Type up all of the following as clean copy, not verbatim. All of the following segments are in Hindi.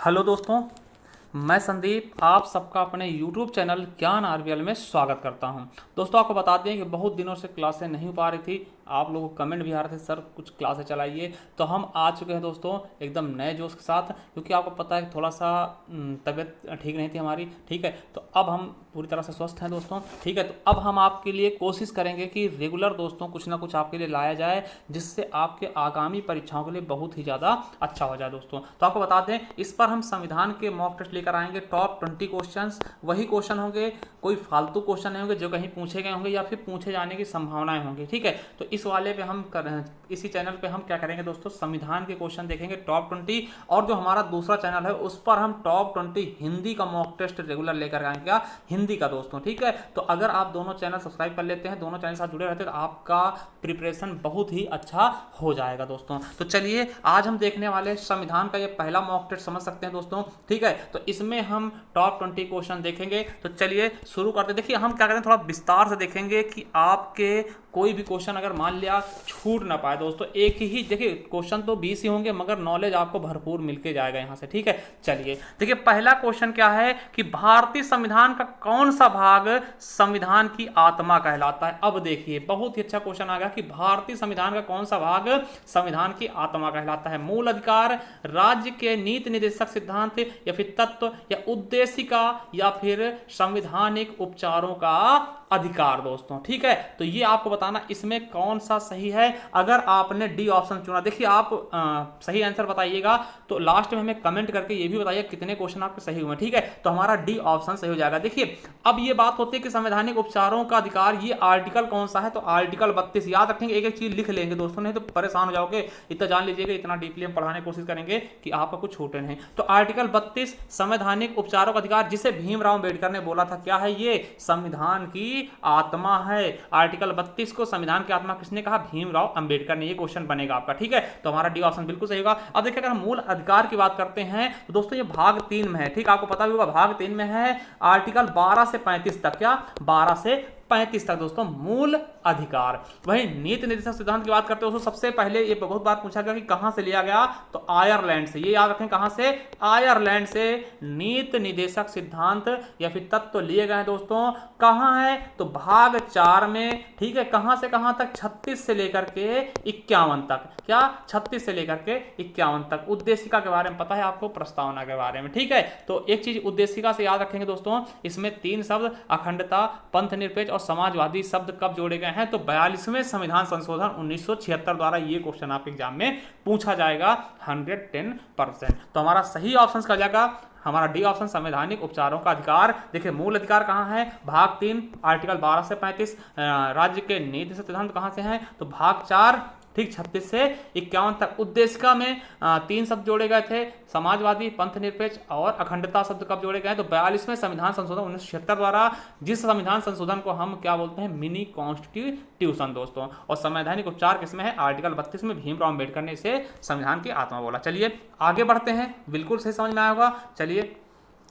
हेलो दोस्तों, मैं संदीप आप सबका अपने YouTube चैनल ज्ञान आरबीएल में स्वागत करता हूं। दोस्तों, आपको बता दें कि बहुत दिनों से क्लासें नहीं हो पा रही थी। आप लोगों को कमेंट भी आ रहे थे, सर कुछ क्लासें चलाइए। तो हम आ चुके हैं दोस्तों एकदम नए जोश के साथ, क्योंकि आपको पता है थोड़ा सा तबीयत ठीक नहीं थी हमारी। ठीक है, तो अब हम पूरी तरह से स्वस्थ हैं दोस्तों। ठीक है, तो अब हम आपके लिए कोशिश करेंगे कि रेगुलर दोस्तों कुछ ना कुछ आपके लिए लाया जाए, जिससे आपके आगामी परीक्षाओं के लिए बहुत ही ज़्यादा अच्छा हो जाए दोस्तों। तो आपको बता दें, इस पर हम संविधान के मॉक टेस्ट लेकर आएंगे। टॉप 20 क्वेश्चंस वही क्वेश्चन होंगे, कोई फालतू क्वेश्चन नहीं होंगे जो कहीं पूछे गए होंगे या फिर पूछे जाने की संभावनाएं होंगी। ठीक है, तो इस वाले पे हम इसी चैनल पे हम क्या करेंगे दोस्तों, संविधान के क्वेश्चन देखेंगे टॉप 20। और जो हमारा दूसरा चैनल है उस पर हम टॉप 20 हिंदी का मॉक टेस्ट रेगुलर लेकर आएंगे, हिंदी का दोस्तों। ठीक है, तो अगर आप दोनों चैनल सब्सक्राइब कर लेते हैं, दोनों चैनल साथ जुड़े रहते हैं, तो आपका प्रिपरेशन बहुत ही अच्छा हो जाएगा दोस्तों। तो चलिए, आज हम देखने वाले संविधान का ये पहला मॉक टेस्ट समझ सकते हैं दोस्तों। ठीक है, तो इसमें हम टॉप 20 क्वेश्चन देखेंगे। तो चलिए शुरू करते हैं। देखिए, हम क्या करें, थोड़ा विस्तार से देखेंगे कि आपके कोई भी क्वेश्चन अगर मान लिया छूट ना पाए दोस्तों। एक ही देखिए, क्वेश्चन तो 20 ही होंगे, मगर नॉलेज आपको भरपूर मिलके जाएगा यहाँ से। ठीक है, चलिए देखिए, पहला क्वेश्चन क्या है कि भारतीय संविधान का कौन सा भाग संविधान की आत्मा कहलाता है। अब देखिए, बहुत ही अच्छा क्वेश्चन आ गया कि भारतीय संविधान का कौन सा भाग संविधान की आत्मा कहलाता है। मूल अधिकार, राज्य के नीति निर्देशक सिद्धांत, या फिर तत्व, या उद्देशिका, या फिर संवैधानिक उपचारों का अधिकार दोस्तों। ठीक है, तो ये आपको बताना इसमें कौन सा सही है। अगर आपने डी ऑप्शन चुना, देखिए आप सही आंसर बताइएगा तो लास्ट में हमें कमेंट करके ये भी बताइए कितने क्वेश्चन आपके सही हुए। ठीक है, तो हमारा डी ऑप्शन सही हो जाएगा। देखिए, अब ये बात होती है कि संवैधानिक उपचारों का अधिकार, ये आर्टिकल कौन सा है, तो आर्टिकल 32। याद रखेंगे, एक एक चीज लिख लेंगे दोस्तों, नहीं तो परेशान हो जाओगे। इतना जान लीजिएगा, इतना डीपली हम पढ़ाने की कोशिश करेंगे कि आपका कुछ छूटे नहीं। तो आर्टिकल 32 संवैधानिक उपचारों का अधिकार, जिसे भीमराव अम्बेडकर ने बोला था, क्या है ये, संविधान की आत्मा है। आर्टिकल 32 को संविधान की आत्मा किसने कहा, भीमराव अंबेडकर ने। ये क्वेश्चन बनेगा आपका। ठीक है, तो हमारा डी ऑप्शन बिल्कुल सही होगा। अब देखिए, अगर हम मूल अधिकार की बात करते हैं तो दोस्तों ये भाग 3 में है। ठीक, आपको पता भी होगा भाग 3 में है, आर्टिकल 12 से 35 तक। क्या, 12 से 35 तक दोस्तों मूल अधिकार। वहीं नीति निर्देशक सिद्धांत की बात करते हैं दोस्तों, सबसे पहले ये बहुत बार पूछा गया कि कहां से लिया गया, तो आयरलैंड से। ये याद रखें, कहां से, आयरलैंड से नीति निर्देशक सिद्धांत या फिर तत्व लिए गए हैं दोस्तों। कहां है, तो भाग 4 में। ठीक है, कहां से कहां तक, 36 से लेकर के 51 तक। क्या, 36 से लेकर के 51 तक। उद्देशिका के बारे में पता है आपको, प्रस्तावना के बारे में। ठीक है, तो एक चीज उद्देशिका से याद रखेंगे दोस्तों, इसमें 3 शब्द अखंडता, पंथ निरपेक्ष और समाजवादी शब्द कब जोड़े गए हैं, तो 42वें संविधान संशोधन 1976 द्वारा। ये क्वेश्चन आपके एग्जाम में पूछा जाएगा 110%। तो हमारा सही ऑप्शन का जाएगा हमारा डी ऑप्शन, संवैधानिक उपचारों का अधिकार। देखिए, मूल अधिकार कहां है, भाग 3 आर्टिकल 12 से 35। राज्य के नीति सिद्धांत कहां से हैं, तो भाग 4, ठीक, 36 से 51 तक। उद्देशिका में 3 शब्द जोड़े गए थे, समाजवादी, पंथ निरपेक्ष और अखंडता शब्द कब जोड़े गए, तो 42वें संविधान संशोधन 1976 द्वारा, जिस संविधान संशोधन को हम क्या बोलते हैं, मिनी कॉन्स्टिट्यूशन दोस्तों। और संवैधानिक उपचार किसमें है, आर्टिकल 32 में। भीमराव अम्बेडकर ने इसे संविधान की आत्मा बोला। चलिए आगे बढ़ते हैं, बिल्कुल सही समझ में आया होगा। चलिए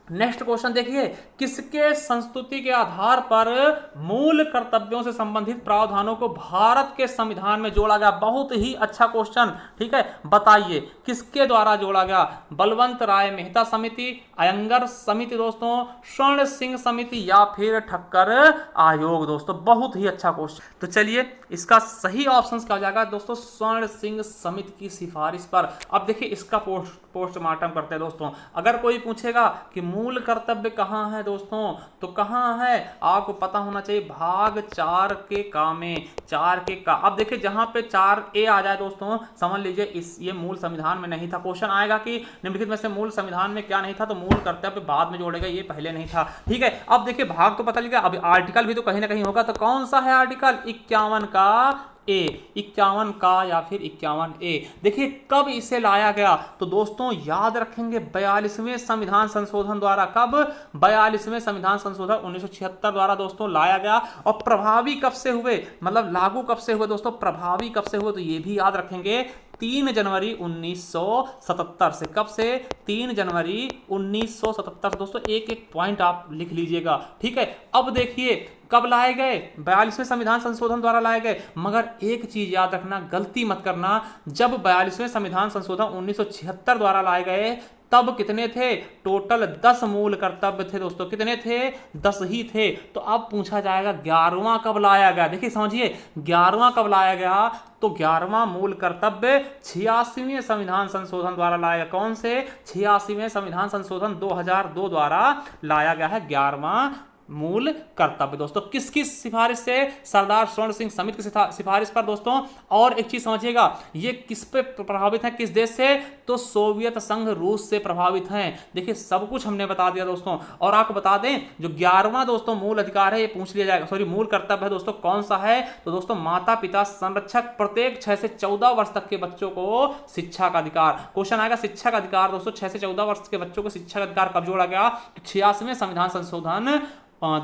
नेक्स्ट क्वेश्चन देखिए, किसके संस्तुति के आधार पर मूल कर्तव्यों से संबंधित प्रावधानों को भारत के संविधान में जोड़ा गया। बहुत ही अच्छा क्वेश्चन। ठीक है, बताइए किसके द्वारा जोड़ा गया, बलवंत राय मेहता समिति, अयंगर समिति दोस्तों, स्वर्ण सिंह समिति, या फिर ठक्कर आयोग दोस्तों। बहुत ही अच्छा क्वेश्चन। तो चलिए, इसका सही ऑप्शन क्या हो जाएगा दोस्तों, स्वर्ण सिंह समिति की सिफारिश पर। अब देखिए, इसका पोस्टमार्टम करते हैं दोस्तों। अगर कोई पूछेगा कि मूल कर्तव्य कहां है दोस्तों, तो कहां है, आपको पता होना चाहिए, भाग 4 के का में, 4 के का। अब देखिए, जहां पे 4A आ जाए दोस्तों, समझ लीजिए ये मूल संविधान में नहीं था। क्वेश्चन आएगा कि निम्नलिखित में से मूल संविधान में क्या नहीं था, तो मूल कर्तव्य बाद में जोड़ेगा, ये पहले नहीं था। ठीक है, अब देखिए, भाग तो पता लगा, अब आर्टिकल भी तो कहीं ना कहीं होगा, तो कौन सा है आर्टिकल, 51 का ए, 51 का या फिर 51A। देखिए, कब इसे लाया गया, तो दोस्तों याद रखेंगे 42वें संविधान संशोधन द्वारा। कब, 42वें संविधान संशोधन 1976 द्वारा दोस्तों लाया गया। और प्रभावी कब से हुए, मतलब लागू कब से हुए दोस्तों, प्रभावी कब से हुए, तो ये भी याद रखेंगे, 3 जनवरी 1977 से। कब से, 3 जनवरी 1977 दोस्तों। एक एक पॉइंट आप लिख लीजिएगा। ठीक है, अब देखिए कब लाए गए, 42वें संविधान संशोधन द्वारा लाए गए। मगर एक चीज याद रखना, गलती मत करना, जब 42वें संविधान संशोधन 1976 द्वारा लाए गए तब कितने थे? टोटल 10 मूल कर्तव्य थे दोस्तों। कितने थे? 10 ही थे। तो अब पूछा जाएगा 11वां कब लाया गया। देखिए समझिए, 11वां कब लाया गया? तो 11वां मूल कर्तव्य 86वें संविधान संशोधन द्वारा लाया गया। कौन से? 86वें संविधान संशोधन 2002 द्वारा लाया गया है 11वां मूल कर्तव्य दोस्तों। किसकी सिफारिश से? सरदार स्वर्ण सिंह समिति की सिफारिश पर दोस्तों। और एक चीज समझिएगा, ये किस पे प्रभावित है, किस देश से? तो सोवियत संघ रूस से प्रभावित हैं। देखिए सब कुछ हमने बता दिया दोस्तों। और आपको बता दें, जो 11वां दोस्तों मूल अधिकार है, ये पूछ लिया जाएगा, सॉरी मूल कर्तव्य है दोस्तों, कौन सा है? तो दोस्तों माता पिता संरक्षक प्रत्येक 6 से 14 वर्ष तक के बच्चों को शिक्षा का अधिकार। क्वेश्चन आएगा शिक्षा का अधिकार दोस्तों, 6 से 14 वर्ष के बच्चों को शिक्षा का अधिकार कब जोड़ा गया? 86वें संविधान संशोधन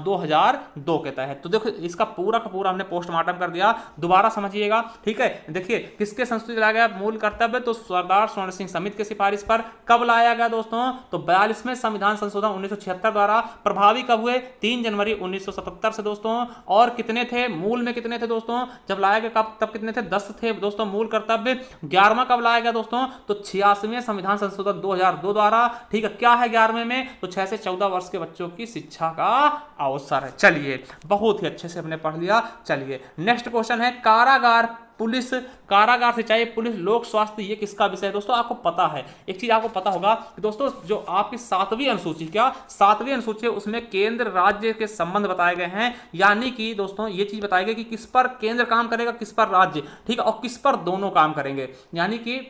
2002 के तहत। तो देखो इसका पूरा का पूरा हमने पोस्टमार्टम कर दिया। दोबारा समझिएगा, ठीक है। देखिए किसके संशोधित लाया गया मूल कर्तव्य? तो सरदार स्वर्ण सिंह समिति की सिफारिश पर। कब लाया गया दोस्तों? तो 42वें संविधान संशोधन 1976 द्वारा। प्रभावी कब हुए? 3 जनवरी 1977 से दोस्तों। और कितने थे मूल में? कितने थे दोस्तों जब लाया गया? कब तब कितने थे? 10 थे दोस्तों मूल कर्तव्य। 11वां कब लाया गया दोस्तों? तो 86वें संविधान संशोधन 2002 द्वारा। ठीक है, क्या है 11वें में? तो 6 से 14 वर्ष के बच्चों की शिक्षा का अवसर है। चलिए बहुत ही अच्छे से हमने पढ़ लिया। चलिए नेक्स्ट क्वेश्चन है कारागार पुलिस, कारागार सिंचाई पुलिस लोक स्वास्थ्य, ये किसका विषय है दोस्तों? आपको पता है, एक चीज आपको पता होगा कि दोस्तों जो आपकी 7वीं अनुसूची, क्या 7वीं अनुसूची है, उसमें केंद्र राज्य के संबंध बताए गए हैं। यानी कि दोस्तों ये चीज बताई गई कि किस पर केंद्र काम करेगा, किस पर राज्य, ठीक है, और किस पर दोनों काम करेंगे। यानी कि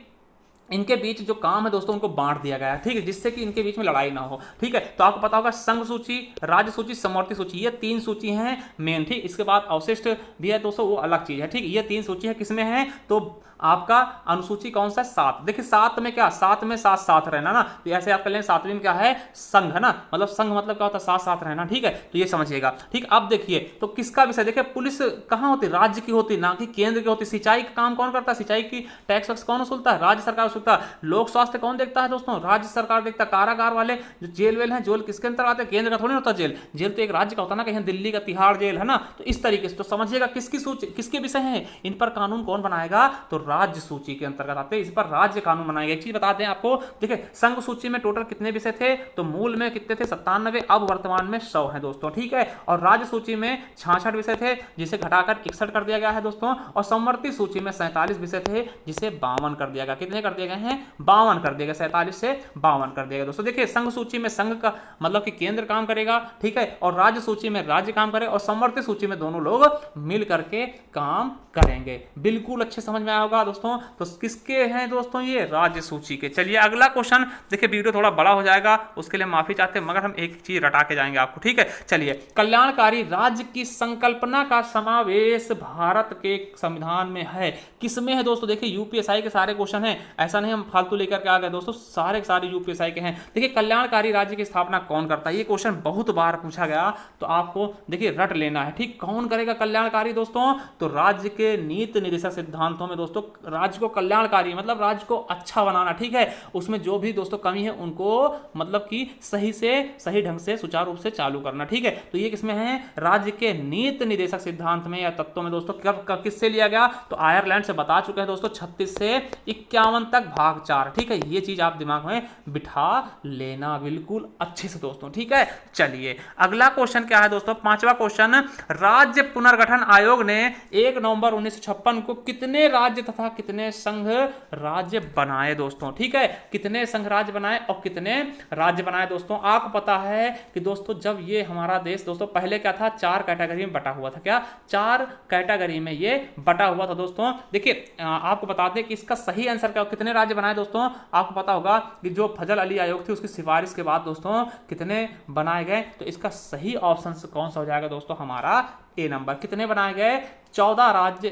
इनके बीच जो काम है दोस्तों उनको बांट दिया गया है, ठीक है, जिससे कि इनके बीच में लड़ाई ना हो। ठीक है, तो आपको पता होगा संघ सूची, राज्य सूची, समवर्ती सूची, ये 3 सूची हैं मेन। ठीक, इसके बाद अवशिष्ट भी है दोस्तों, वो अलग चीज है। ठीक, ये 3 सूची है किसमें है? तो आपका अनुसूची कौन सा है? 7। देखिए 7 में क्या? 7 में साथ साथ रहना ना, तो ऐसे आप कर लें 7वीं में क्या है? संघ है ना, मतलब संघ मतलब क्या होता है? साथ साथ रहना। ठीक है, तो ये समझिएगा। ठीक, अब देखिए तो किसका विषय? देखिए पुलिस कहां होती? राज्य की होती, ना कि केंद्र की होती। सिंचाई का काम कौन करता है? सिंचाई की टैक्स वैक्स कौन वसूलता है? राज्य सरकार वसूलता है। लोक स्वास्थ्य कौन देखता है दोस्तों? राज्य सरकार देखता है। कारागार वाले जो जेल वेल है, जेल किसके अंतर्गत आते हैं? केंद्र का थोड़ी होता जेल, जेल तो एक राज्य का होता ना, कहीं दिल्ली का तिहाड़ जेल है ना। तो इस तरीके से तो समझिएगा किसकी सूची, किसके विषय है, इन पर कानून कौन बनाएगा? तो राज्य सूची के अंतर्गत आते हैं, इस पर राज्य कानून बनाएगा। एक चीज बता दें आपको, देखिए संघ सूची में टोटल कितने विषय थे? तो मूल में कितने थे? 97, अब वर्तमान में 100 है दोस्तों। ठीक है, और राज्य सूची में 66 विषय थे, जिसे घटाकर 61 कर दिया गया है दोस्तों। और समवर्ती सूची में 47 विषय थे, जिसे 52 कर दिया गया। कितने कर दिए गए हैं? 52 कर दिया गया, 47 से 52 कर दिया गया दोस्तों। देखिए संघ सूची में संघ का मतलब कि केंद्र काम करेगा, ठीक है, और राज्य सूची में राज्य काम करेगा, और समवर्ती सूची में दोनों लोग मिल करके काम करेंगे। बिल्कुल अच्छे समझ में आया होगा दोस्तों। तो किसके हैं दोस्तों? ये राज्य सूची के। चलिए अगला क्वेश्चन, देखिए वीडियो थोड़ा बड़ा हो जाएगा, उसके लिए माफी चाहते हैं, मगर हम एक चीज रटा के जाएंगे आपको। ठीक है, चलिए कल्याणकारी राज्य की संकल्पना का समावेश भारत के संविधान में है। किसमें है दोस्तों? देखिए यूपीएसआई के सारे क्वेश्चन हैं, ऐसा नहीं हम फालतू लेकर के आ गए दोस्तों, सारे के सारे यूपीएसआई के हैं। देखिए कल्याणकारी राज्य की स्थापना कौन करता है? ये क्वेश्चन बहुत बार पूछा गया, तो आपको देखिए रट लेना है। ठीक, कौन करेगा कल्याणकारी दोस्तों? तो राज्य के नीति निर्देशक सिद्धांतों में दोस्तों राज्य को कल्याणकारी मतलब राज्य को अच्छा बनाना, ठीक है, उसमें जो भी दोस्तों कमी है उनको मतलब कि सही ढंग से सुचारू रूप से चालू करना। ठीक है, तो ये किसमें है? राज्य के नीति निर्देशक सिद्धांत में या तत्वों में दोस्तों। कब किससे लिया गया? तो आयरलैंड से बता चुके हैं दोस्तों, 36 से 51 तक भाग 4। ठीक है, ये चीज आप दिमाग में बिठा लेना बिल्कुल अच्छे से दोस्तों। ठीक है, चलिए अगला क्वेश्चन क्या है दोस्तों? 5वां क्वेश्चन, राज्य पुनर्गठन आयोग ने 1 नवंबर 1956 को कितने राज्य तथा कितने संघ राज्य बनाए दोस्तों? ठीक है, कितने संघ राज्य बनाए और कितने राज्य बनाए दोस्तों? आपको पता है कि दोस्तों जब ये हमारा देश दोस्तों पहले क्या था? 4 कैटेगरी में बटा हुआ था। क्या? 4 कैटेगरी में ये बटा हुआ था दोस्तों। देखिए आपको बता दें कि इसका सही आंसर क्या, कितने राज्य बनाए दोस्तों? आपको पता होगा कि जो फजल अली आयोग थी उसकी सिफारिश के बाद दोस्तों कितने बनाए गए, तो इसका सही ऑप्शन कौन सा हो जाएगा दोस्तों? हमारा ए नंबर। कितने बनाए गए? 14 राज्य,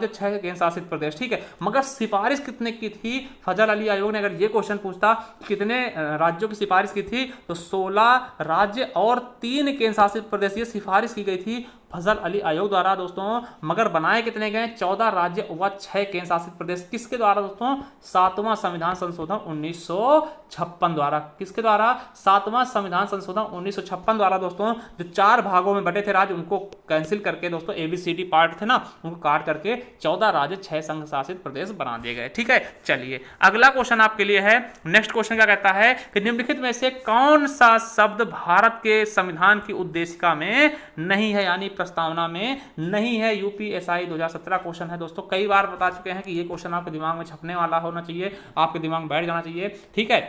6 केंद्र शासित प्रदेश। ठीक है, मगर सिफारिश कितने की थी? फजल अली आयोग ने अगर ये क्वेश्चन पूछता कितने राज्यों की सिफारिश की थी, तो 16 राज्य और 3 केंद्र शासित प्रदेश ये सिफारिश की गई थी फजल अली आयोग द्वारा दोस्तों। मगर बनाए कितने गए? 14 राज्य व 6 केंद्र शासित प्रदेश। किसके द्वारा दोस्तों? 7वां संविधान संशोधन 1956 द्वारा। किसके द्वारा? 7वां संविधान संशोधन 1956 द्वारा दोस्तों। जो 4 भागों में बटे थे राज्य, उनको कैंसिल करके दोस्तों ABCD पार्ट थे ना, उनको काट करके 14 राज्य 6 संघ शासित प्रदेश बना दिए गए। ठीक है, चलिए अगला क्वेश्चन आपके लिए है। नेक्स्ट क्वेश्चन क्या कहता है कि निम्नलिखित में से कौन सा शब्द भारत के संविधान की उद्देशिका में नहीं है, यानी प्रस्तावना में नहीं है। UPSI 2017 क्वेश्चन है दोस्तों, कई बार बता चुके हैं कि ये क्वेश्चन आपके दिमाग में छपने वाला होना चाहिए, आपके दिमाग में बैठ जाना चाहिए। ठीक है,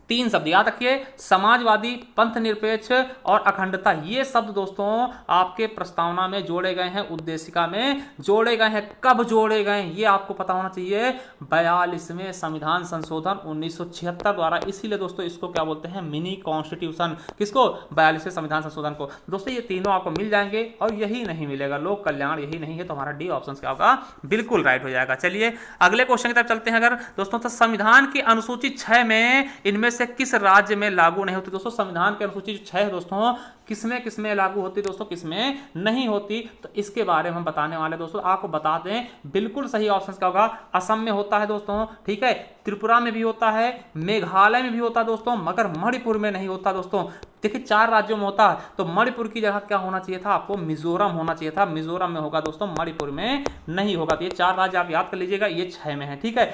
3 शब्द याद रखिए, समाजवादी, पंथ निरपेक्ष और अखंडता। ये शब्द दोस्तों आपके प्रस्तावना में जोड़े गए हैं, उद्देशिका में जोड़े गए हैं। कब जोड़े गए ये आपको पता होना चाहिए, 42वें संविधान संशोधन 1976 द्वारा। इसीलिए दोस्तों इसको क्या बोलते हैं, मिनी कॉन्स्टिट्यूशन। किसको, 42वें संविधान संशोधन को। दोस्तों ये तीनों आपको मिल जाएंगे और यही नहीं मिलेगा, लोक कल्याण यही नहीं है, तो हमारा डी ऑप्शन क्या होगा, बिल्कुल राइट हो जाएगा। चलिए अगले क्वेश्चन की तरफ चलते हैं। अगर दोस्तों तो संविधान की अनुसूची 6 में इनमें से किस राज्य में लागू नहीं होती। दोस्तों संविधान की अनुसूची 6 है दोस्तों, किसमें लागू होती दोस्तों, किसमें नहीं होती, तो इसके बारे में हम बताने वाले दोस्तों। आपको बता दें बिल्कुल सही ऑप्शन क्या होगा, असम में होता है दोस्तों। ठीक है, त्रिपुरा में भी होता है, मेघालय में भी होता है दोस्तों, मगर मणिपुर में नहीं होता दोस्तों। देखिए 4 राज्यों में होता है, तो मणिपुर की जगह क्या होना चाहिए था, आपको मिजोरम होना चाहिए था। मिजोरम में होगा दोस्तों, मणिपुर में नहीं होगा। तो ये 4 राज्य आप याद कर लीजिएगा, ये 6 में है। ठीक है,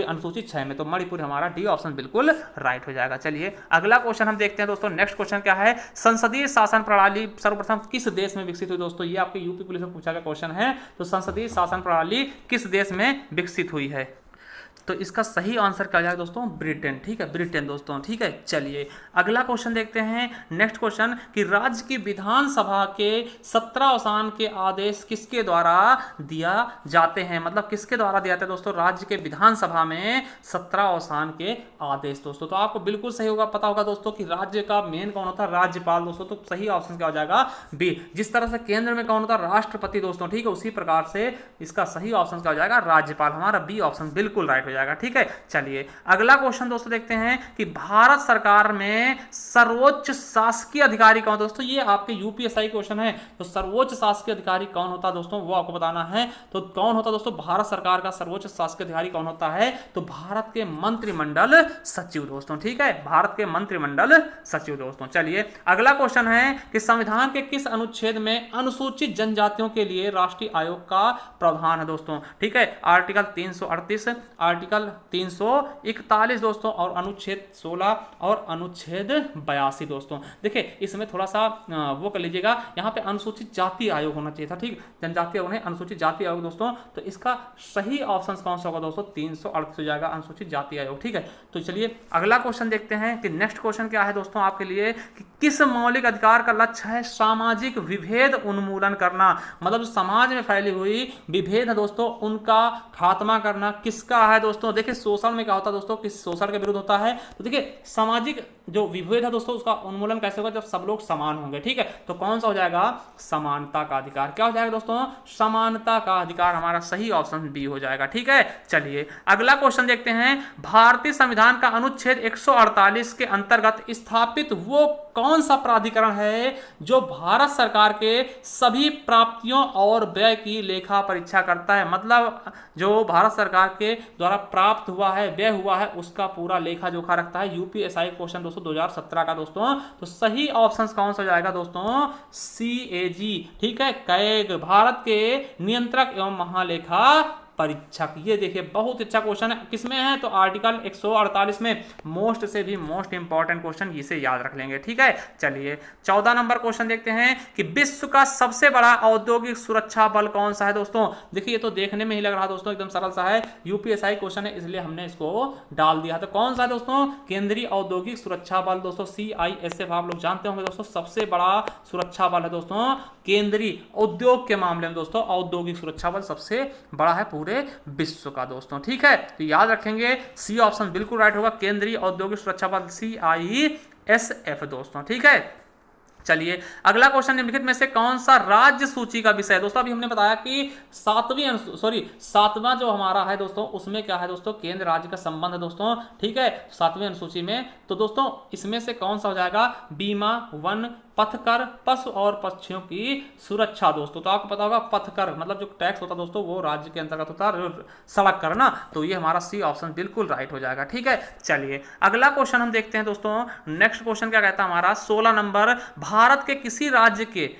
अनुसूचित 6 में, तो मणिपुर हमारा डी ऑप्शन बिल्कुल राइट हो जाएगा। चलिए अगला क्वेश्चन हम देखते हैं दोस्तों। नेक्स्ट क्वेश्चन क्या है, संसदीय शासन प्रणाली सर्वप्रथम किस देश में विकसित हुई। दोस्तों ये आपके यूपी पुलिस में पूछा गया क्वेश्चन है, तो संसदीय शासन प्रणाली किस देश में विकसित हुई है, तो इसका सही आंसर क्या जाएगा दोस्तों, ब्रिटेन। ठीक है, ब्रिटेन दोस्तों। ठीक है, चलिए अगला क्वेश्चन देखते हैं। नेक्स्ट क्वेश्चन कि राज्य की विधानसभा के 17 के आदेश किसके द्वारा दिया जाते हैं, मतलब किसके द्वारा दिया जाता है दोस्तों, राज्य के विधानसभा में 17 के आदेश दोस्तों। तो आपको बिल्कुल सही होगा, पता होगा दोस्तों कि राज्य का मेन कौन होता है, राज्यपाल दोस्तों। तो सही ऑप्शन क्या हो जाएगा, बी। जिस तरह से केंद्र में कौन होता है, राष्ट्रपति दोस्तों। ठीक है, उसी प्रकार से इसका सही ऑप्शन क्या हो जाएगा, राज्यपाल। हमारा बी ऑप्शन बिल्कुल राइट हो जाएगा। ठीक है, चलिए अगला क्वेश्चन दोस्तों देखते हैं कि भारत सरकार में सर्वोच्च शासकीय अधिकारी कौन। दोस्तों ये आपके यूपीएसआई क्वेश्चन है, तो सर्वोच्च शासकीय अधिकारी कौन होता है दोस्तों, वो आपको बताना है। तो कौन होता है दोस्तों, भारत सरकार का सर्वोच्च शासकीय अधिकारी कौन होता है, तो भारत के मंत्रिमंडल सचिव दोस्तों। ठीक है, भारत के मंत्रिमंडल सचिव दोस्तों। चलिए अगला क्वेश्चन है कि संविधान के किस अनुच्छेद में अनुसूचित जनजातियों के लिए राष्ट्रीय आयोग का प्रावधान है दोस्तों। ठीक है, आर्टिकल 338, आर्टिकल 341 दोस्तों, और अनुच्छेद 16 और अनुच्छेद 82 दोस्तों। देखिए इसमें थोड़ा सा वो कर लीजिएगा, यहाँ पे अनुसूचित जाति आयोग होना चाहिए था। ठीक, जनजाति आयोग नहीं, अनुसूचित जाति आयोग दोस्तों। तो इसका सही ऑप्शन कौन सा होगा दोस्तों, 338 हो जाएगा, अनुसूचित जाति आयोग। ठीक है, तो चलिए अगला क्वेश्चन देखते हैं कि नेक्स्ट क्वेश्चन क्या है दोस्तों आपके लिए कि किस मौलिक अधिकार का लक्ष्य है सामाजिक विभेद उन्मूलन करना। मतलब समाज में फैली हुई विभेद है दोस्तों, उनका खात्मा करना किसका है दोस्तों। देखिए शोषण में क्या होता है दोस्तों, किस शोषण के विरुद्ध होता है, तो देखिए सामाजिक जो विभेद है दोस्तों उसका उन्मूलन कैसे होगा, जब सब लोग समान होंगे। ठीक है, तो कौन सा हो जाएगा, समानता का अधिकार। क्या हो जाएगा दोस्तों, समानता का अधिकार। हमारा सही ऑप्शन बी हो जाएगा। ठीक है, चलिए अगला क्वेश्चन देखते हैं। भारतीय संविधान का अनुच्छेद 148 के अंतर्गत स्थापित वो कौन सा प्राधिकरण है जो भारत सरकार के सभी प्राप्तियों और व्यय की लेखा परीक्षा करता है। मतलब जो भारत सरकार के द्वारा प्राप्त हुआ है, व्यय हुआ है, उसका पूरा लेखा जोखा रखता है। यूपीएसआई क्वेश्चन दोस्तों 2017 का दोस्तों। तो सही ऑप्शन कौन सा हो जाएगा दोस्तों, CAG। ठीक है, कैग, भारत के नियंत्रक एवं महालेखा परीक्षक। ये देखिए बहुत अच्छा क्वेश्चन है, किसमें है, तो आर्टिकल 148 में। मोस्ट से भी मोस्ट इंपॉर्टेंट क्वेश्चन, इसे याद रख लेंगे। ठीक है, चलिए 14 नंबर क्वेश्चन देखते हैं कि विश्व का सबसे बड़ा औद्योगिक सुरक्षा बल कौन सा है दोस्तों। देखिए ये तो देखने में ही लग रहा है दोस्तों एकदम सरल सा है, यूपीएसआई क्वेश्चन है इसलिए हमने इसको डाल दिया। तो कौन सा है दोस्तों, केंद्रीय औद्योगिक सुरक्षा बल दोस्तों, CISF। आप लोग जानते होंगे दोस्तों, सबसे बड़ा सुरक्षा बल है दोस्तों, केंद्रीय उद्योग के मामले में दोस्तों औद्योगिक सुरक्षा बल सबसे बड़ा है पूरे विश्व का दोस्तों। ठीक है, तो याद रखेंगे सी ऑप्शन बिल्कुल राइट होगा, केंद्रीय औद्योगिक सुरक्षा बल CISF दोस्तों। ठीक है, चलिए अगला क्वेश्चन, निम्नलिखित में से कौन सा राज्य सूची का विषय है दोस्तों। अभी हमने बताया कि सातवां जो हमारा है दोस्तों, उसमें क्या है दोस्तों, केंद्र राज्य का संबंध है दोस्तों। ठीक है, 7वें अनुसूची में। तो दोस्तों इसमें से कौन सा हो जाएगा, बीमा, वन, पथकर, पशु और पक्षियों की सुरक्षा दोस्तों। तो आपको पता होगा पथकर मतलब जो टैक्स होता है दोस्तों, वो राज्य के अंतर्गत होता है, सड़क कर ना। तो ये हमारा सी ऑप्शन बिल्कुल राइट हो जाएगा। ठीक है, चलिए अगला क्वेश्चन हम देखते हैं दोस्तों। नेक्स्ट क्वेश्चन क्या कहता है हमारा 16 नंबर, भारत के किसी राज्य के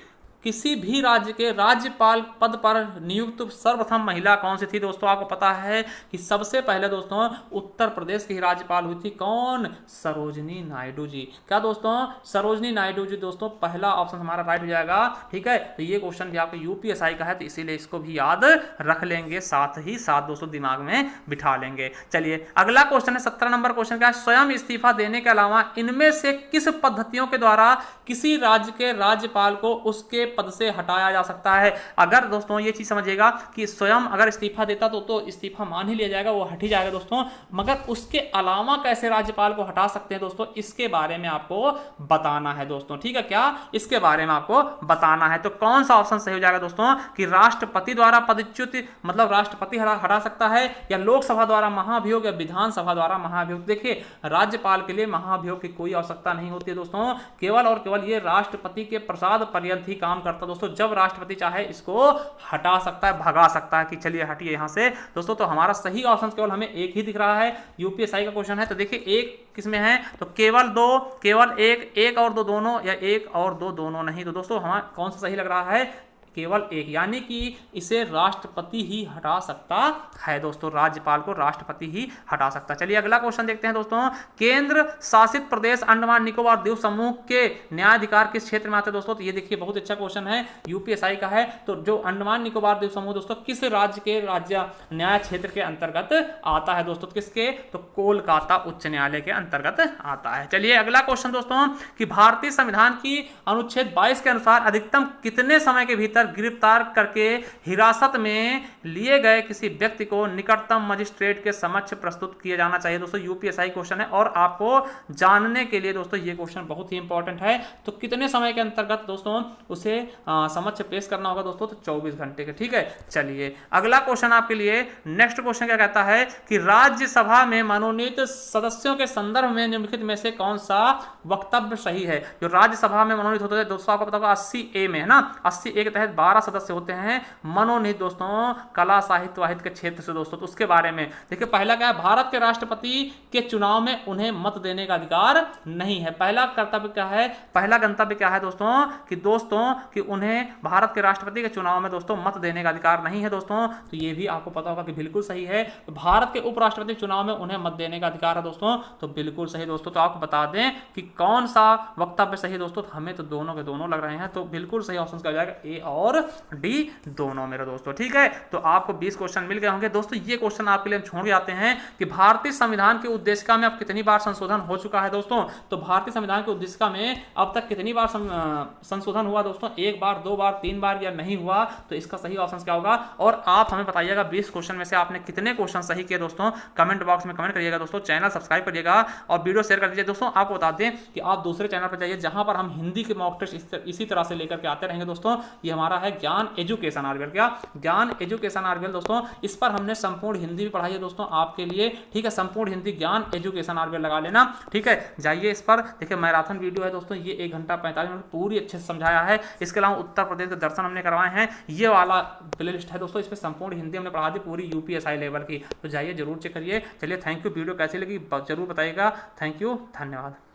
किसी भी राज्य के राज्यपाल पद पर नियुक्त सर्वप्रथम महिला कौन सी थी? दोस्तों आपको पता है कि सबसे पहले दोस्तों उत्तर प्रदेश की राज्यपाल हुई थी, कौन? सरोजनी नायडू जी। क्या दोस्तों? सरोजनी नायडू जी दोस्तों, पहला ऑप्शन हमारा राइट हो जाएगा। ठीक है, तो ये क्वेश्चन भी आपको यूपीएसआई का है, तो इसीलिए इसको भी याद रख लेंगे, साथ ही साथ दोस्तों दिमाग में बिठा लेंगे। चलिए अगला क्वेश्चन है 17 नंबर क्वेश्चन क्या है? स्वयं इस्तीफा देने के अलावा इनमें से किस पद्धतियों के द्वारा किसी राज्य के राज्यपाल को उसके पद से हटाया जा सकता है? अगर दोस्तों ये चीज समझिएगा कि स्वयं अगर इस्तीफा देता तो इस्तीफा मान ही लिया जाएगा, वो हट ही जाएगा दोस्तों, मगर उसके अलावा कैसे राज्यपाल को हटा सकते हैं दोस्तों, इसके बारे में आपको बताना है दोस्तों। ठीक है, क्या इसके बारे में आपको बताना है? तो कौन सा ऑप्शन सही हो जाएगा दोस्तों कि राष्ट्रपति द्वारा पदच्युत, मतलब राष्ट्रपति हटा सकता है, या लोकसभा द्वारा महाभियोग, या विधानसभा द्वारा महाभियोग। देखिए राज्यपाल के लिए महाभियोग की कोई आवश्यकता नहीं होती है दोस्तों, केवल और केवल ये राष्ट्रपति के प्रसाद पर्यंत ही काम करता है दोस्तों। जब राष्ट्रपति चाहे इसको हटा सकता है, भगा सकता है कि चलिए हटिए यहां से दोस्तों। तो हमारा सही ऑप्शन केवल हमें एक ही दिख रहा है, यूपीएसआई का क्वेश्चन है। तो देखिए एक किसमें है, तो केवल दो, केवल एक और दो दोनों, या एक और दो दोनों नहीं। तो दोस्तों हमारा कौन सा सही लग रहा है? केवल एक, यानी कि इसे राष्ट्रपति ही हटा सकता है दोस्तों, राज्यपाल को राष्ट्रपति ही हटा सकता है। चलिए अगला क्वेश्चन देखते हैं दोस्तों। केंद्र शासित प्रदेश अंडमान निकोबार द्वीप समूह के न्यायाधिकार किस क्षेत्र में आते हैं दोस्तों? तो ये देखिए बहुत अच्छा क्वेश्चन है, यूपीएसआई का है। तो जो अंडमान निकोबार द्वीप समूह दोस्तों किस राज्य के राज्य न्याय क्षेत्र के अंतर्गत आता है दोस्तों? किसके? तो कोलकाता उच्च न्यायालय के अंतर्गत आता है। चलिए अगला क्वेश्चन दोस्तों कि भारतीय संविधान की अनुच्छेद 22 के अनुसार अधिकतम कितने समय के भीतर गिरफ्तार करके हिरासत में लिए गए किसी व्यक्ति को निकटतम मजिस्ट्रेट के समक्ष प्रस्तुत किया जाना चाहिए? दोस्तों यूपीएसआई क्वेश्चन है, और आपको जानने के लिए दोस्तों ये क्वेश्चन बहुत ही इंपॉर्टेंट है। तो कितने समय के अंतर्गत दोस्तों उसे समक्ष पेश करना होगा दोस्तों? तो 24 घंटे के। ठीक है, चलिए अगला क्वेश्चन आपके लिए, नेक्स्ट क्वेश्चन क्या कहता है कि राज्यसभा में मनोनीत सदस्यों के संदर्भ में निम्नलिखित में से कौन सा वक्तव्य सही है? जो राज्यसभा में मनोनीत होते हैं दोस्तों, आपको पता होगा 80A में है ना, 80A के तहत 12 सदस्य होते हैं मनोनीत दोस्तों कला साहित्य वाहित्य के क्षेत्र से दोस्तों। तो उसके बारे में देखिए, पहला क्या है? भारत के राष्ट्रपति के चुनाव में उन्हें मत देने का अधिकार नहीं है। पहला कर्तव्य क्या है, पहला गंतव्य क्या है दोस्तों कि उन्हें भारत के राष्ट्रपति के चुनाव में दोस्तों मत देने का अधिकार नहीं है दोस्तों। तो ये भी आपको पता होगा कि बिल्कुल सही है। तो भारत के उपराष्ट्रपति चुनाव में उन्हें मत देने का अधिकार है दोस्तों, तो बिल्कुल सही दोस्तों। तो आपको बता दें कि कौन सा वक्तव्य सही है दोस्तों, हमें तो दोनों के दोनों लग रहे हैं, तो बिल्कुल सही ऑप्शन क्या हो जाएगा? ए और डी दोनों मेरे दोस्तों। ठीक है, तो आपको 20 क्वेश्चन मिल गए होंगे दोस्तों। ये क्वेश्चन आपके लिए हम छोड़ जाते हैं कि भारतीय संविधान की उद्देशिका में अब कितनी बार संशोधन हो चुका है दोस्तों। तो भारतीय संविधान की उद्देशिका में अब तक कितनी बार संशोधन हुआ दोस्तों? एक बार, दो बार, तीन बार, या नहीं हुआ? तो इसका सही ऑप्शन क्या होगा? और आप हमें बताइएगा 20 क्वेश्चन में से आपने कितने क्वेश्चन सही किए दोस्तों, कमेंट बॉक्स में कमेंट करिएगा दोस्तों। चैनल सब्सक्राइब करिएगा और वीडियो शेयर कर दीजिए दोस्तों। आपको बता दें कि आप दूसरे चैनल पर जाइए जहां पर हम हिंदी के मॉक टेस्ट इसी तरह से लेकर के आते रहेंगे दोस्तों। ये हमारा है ज्ञान एजुकेशन आरबीएल। क्या? ज्ञान एजुकेशन आरबीएल दोस्तों। इस पर हमने संपूर्ण हिंदी भी पढ़ाई है दोस्तों आपके लिए। ठीक है, संपूर्ण हिंदी ज्ञान एजुकेशन आरबीएल लगा लेना। ठीक है, जाइए इस पर। देखिए मैराथन वीडियो है दोस्तों, ये 1 घंटा 45 मिनट पूरी अच्छे से समझाया है। इसके अलावा उत्तर प्रदेश के दर्शन हमने करवाए हैं, ये वाला प्ले लिस्ट है दोस्तों। इस पर संपूर्ण हिंदी हमने पढ़ा दी पूरी यूपीएसआई लेवल की। तो जाइए जरूर चेक करिए। चलिए थैंक यू। वीडियो कैसी लगी जरूर बताइएगा। थैंक यू, धन्यवाद।